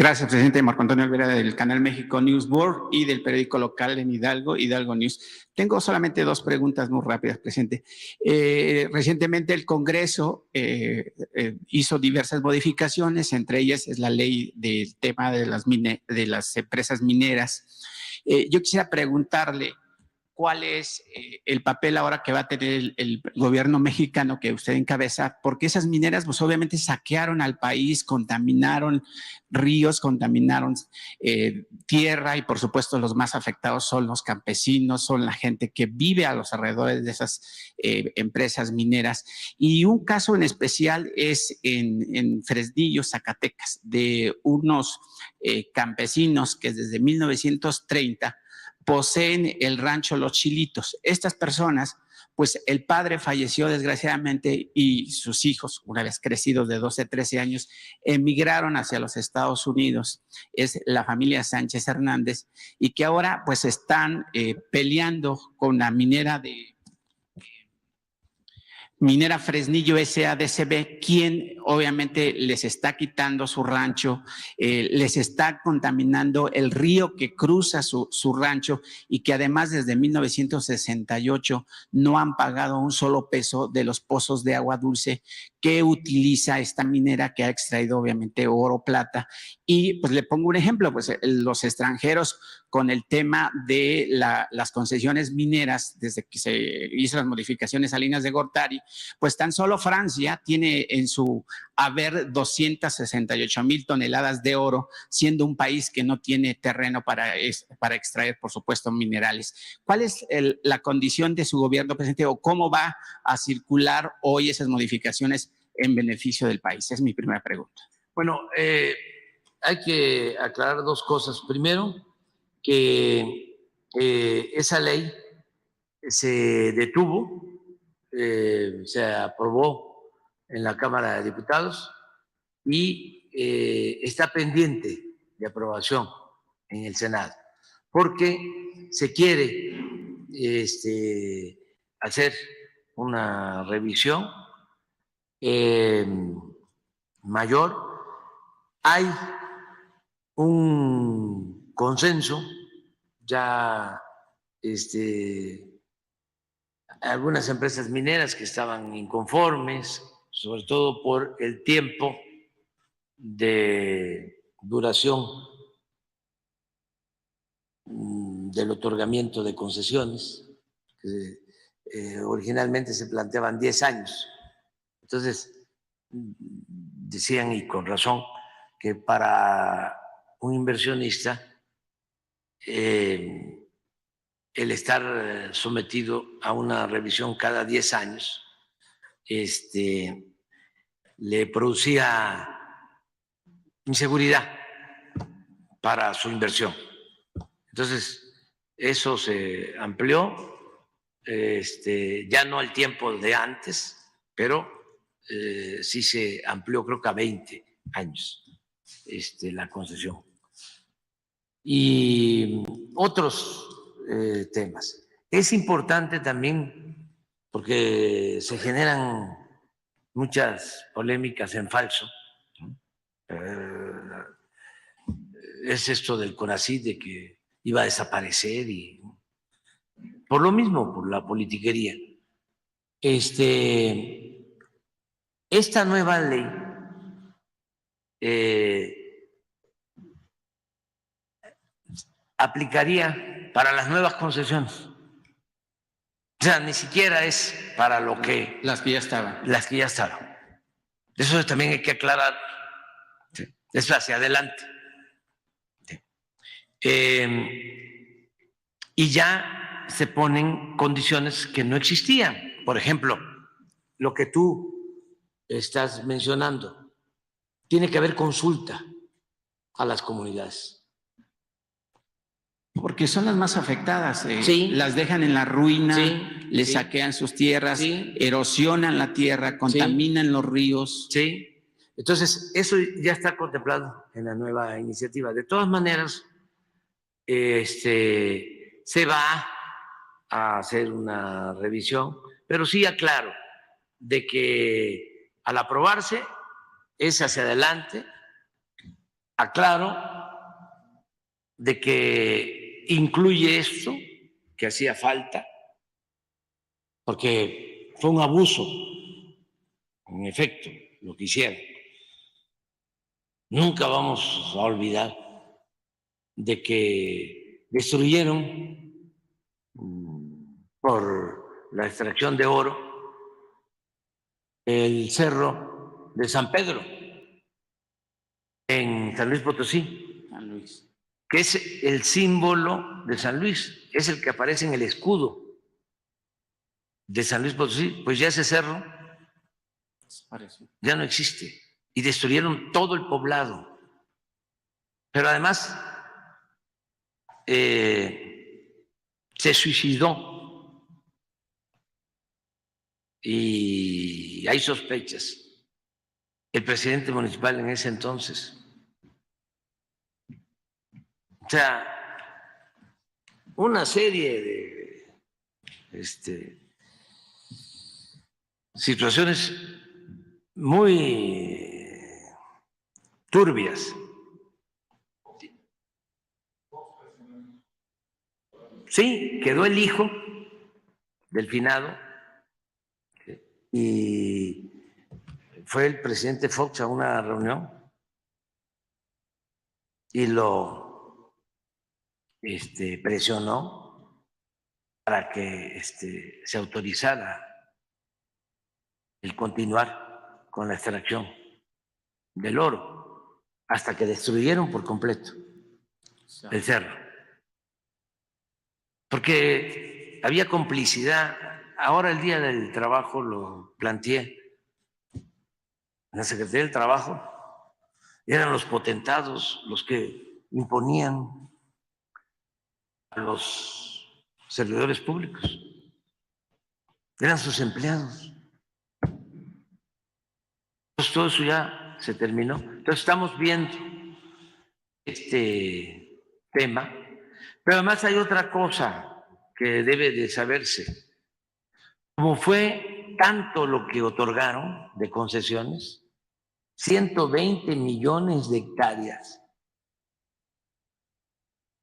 Gracias, presidente. Marco Antonio Olvera, del canal México News Board y del periódico local en Hidalgo, Hidalgo News. Tengo solamente dos preguntas muy rápidas, presidente. Recientemente el Congreso hizo diversas modificaciones, entre ellas es la ley del tema de las empresas mineras. Yo quisiera preguntarle cuál es el papel ahora que va a tener el gobierno mexicano que usted encabeza, porque esas mineras pues obviamente saquearon al país, contaminaron ríos, contaminaron tierra y por supuesto los más afectados son los campesinos, son la gente que vive a los alrededores de esas empresas mineras. Y un caso en especial es en Fresnillo, Zacatecas, de unos campesinos que desde 1930 poseen el rancho Los Chilitos. Estas personas, pues el padre falleció desgraciadamente y sus hijos, una vez crecidos de 12, 13 años, emigraron hacia los Estados Unidos. Es la familia Sánchez Hernández y que ahora pues están peleando con la minera Fresnillo SADCB, quien obviamente les está quitando su rancho, les está contaminando el río que cruza su rancho y que además desde 1968 no han pagado un solo peso de los pozos de agua dulce que utiliza esta minera que ha extraído obviamente oro, plata. Y pues le pongo un ejemplo, pues los extranjeros con el tema de las concesiones mineras, desde que se hizo las modificaciones a Salinas de Gortari, pues tan solo Francia tiene en su haber 268,000 toneladas de oro, siendo un país que no tiene terreno para extraer, por supuesto, minerales. ¿Cuál es la condición de su gobierno, presidente, o cómo va a circular hoy esas modificaciones en beneficio del país? Es mi primera pregunta. Bueno, hay que aclarar dos cosas. Primero, que esa ley se detuvo, se aprobó en la Cámara de Diputados y está pendiente de aprobación en el Senado, porque se quiere hacer una revisión mayor. Hay un consenso, ya algunas empresas mineras que estaban inconformes, sobre todo por el tiempo de duración del otorgamiento de concesiones, que originalmente se planteaban 10 años. Entonces, decían, y con razón, que para un inversionista el estar sometido a una revisión cada 10 años le producía inseguridad para su inversión. Entonces, eso se amplió, ya no al tiempo de antes, pero sí se amplió, creo que a 20 años la concesión. Y otros temas. Es importante también porque se generan muchas polémicas en falso. Es esto del CONACYT, de que iba a desaparecer y por lo mismo, por la politiquería. Esta nueva ley aplicaría para las nuevas concesiones. O sea, ni siquiera es para lo que... Las que ya estaban. Las que ya estaban. Eso también hay que aclarar. Sí. Eso hacia adelante. Sí. Y ya se ponen condiciones que no existían. Por ejemplo, lo que tú estás mencionando, tiene que haber consulta a las comunidades. Porque son las más afectadas, sí. Las dejan en la ruina, sí, les sí. saquean sus tierras, sí. erosionan la tierra, contaminan los ríos. Sí, entonces eso ya está contemplado en la nueva iniciativa. De todas maneras, se va a hacer una revisión, pero sí aclaro de que al aprobarse es hacia adelante aclaro de que incluye esto, que hacía falta, porque fue un abuso, en efecto, lo que hicieron. Nunca vamos a olvidar de que destruyeron por la extracción de oro el cerro de San Pedro en San Luis Potosí, San Luis. que es el símbolo de San Luis, es el que aparece en el escudo de San Luis Potosí. Pues ya ese cerro ya no existe y destruyeron todo el poblado. Pero además se suicidó y hay sospechas el presidente municipal en ese entonces. O sea, una serie de situaciones muy turbias. Sí, quedó el hijo del finado y fue el presidente Fox a una reunión y lo presionó para que se autorizara el continuar con la extracción del oro hasta que destruyeron por completo el cerro. Porque había complicidad. Ahora el Día del Trabajo lo planteé en la Secretaría del Trabajo. Eran los potentados los que imponían a los servidores públicos. Eran sus empleados. Pues todo eso ya se terminó. Entonces estamos viendo este tema. Pero además hay otra cosa que debe de saberse. Como fue tanto lo que otorgaron de concesiones, 120 millones de hectáreas,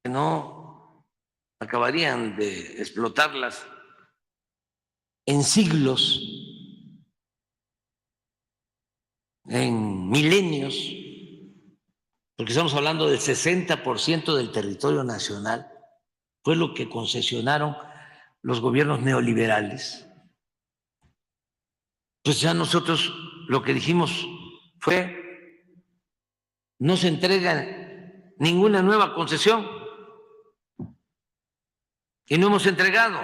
que no acabarían de explotarlas en siglos, en milenios, porque estamos hablando del 60% del territorio nacional, fue lo que concesionaron los gobiernos neoliberales. Pues ya nosotros lo que dijimos fue, no se entrega ninguna nueva concesión y no hemos entregado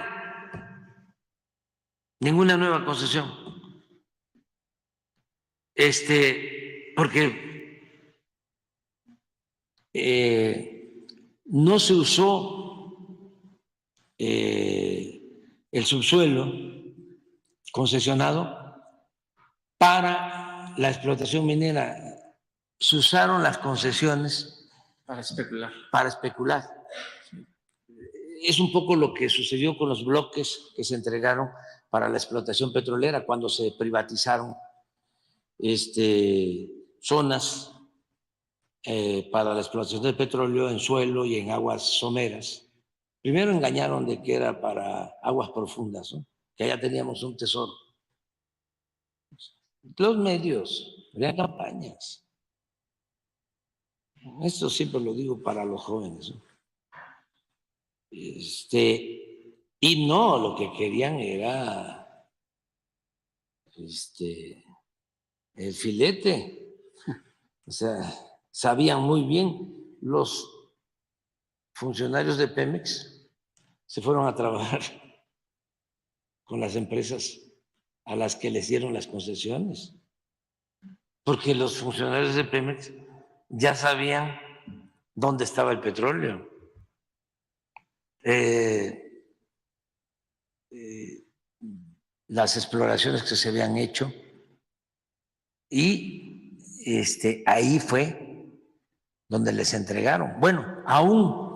ninguna nueva concesión. Porque no se usó el subsuelo concesionado para la explotación minera. Se usaron las concesiones Para especular. Para especular. Es un poco lo que sucedió con los bloques que se entregaron para la explotación petrolera cuando se privatizaron zonas para la explotación del petróleo en suelo y en aguas someras. Primero engañaron de que era para aguas profundas, ¿no? Que allá teníamos un tesoro. Los medios, había campañas. Esto siempre lo digo para los jóvenes, ¿no? Y no, lo que querían era el filete. O sea, sabían muy bien los funcionarios de Pemex, se fueron a trabajar con las empresas a las que les dieron las concesiones, porque los funcionarios de Pemex ya sabían dónde estaba el petróleo. Las exploraciones que se habían hecho y ahí fue donde les entregaron. Bueno, aún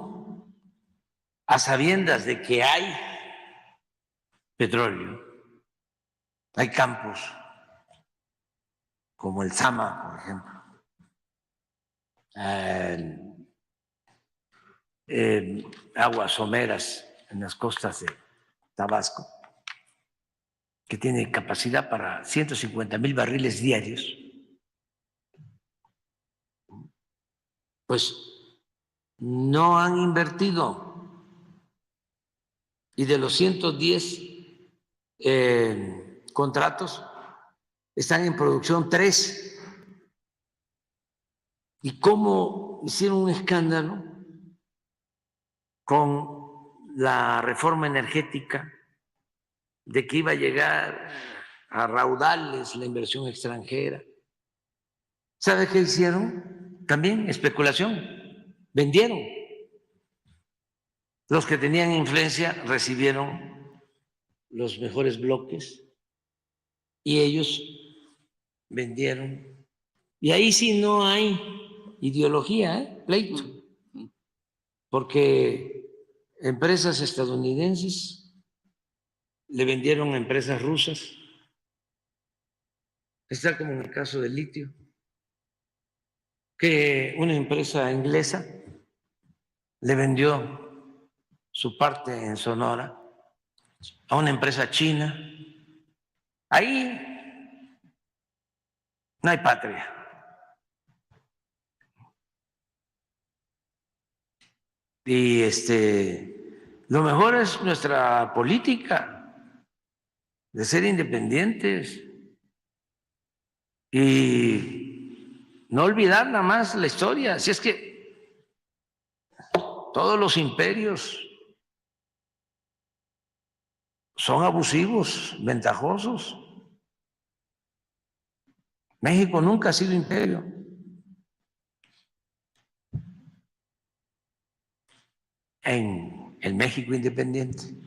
a sabiendas de que hay petróleo, hay campos como el Zama, por ejemplo, aguas someras en las costas de Tabasco, que tiene capacidad para 150,000 barriles diarios, pues no han invertido. Y de los 110 contratos, están en producción 3. ¿Y cómo hicieron un escándalo con la reforma energética de que iba a llegar a raudales la inversión extranjera? ¿Sabe qué hicieron? También especulación. Vendieron. Los que tenían influencia recibieron los mejores bloques y ellos vendieron. Y ahí sí no hay ideología, pleito, porque empresas estadounidenses le vendieron a empresas rusas. Está como en el caso del litio, que una empresa inglesa le vendió su parte en Sonora a una empresa china. Ahí no hay patria. Y lo mejor es nuestra política de ser independientes y no olvidar nada más la historia. Si es que todos los imperios son abusivos, ventajosos. México nunca ha sido imperio. En el México independiente.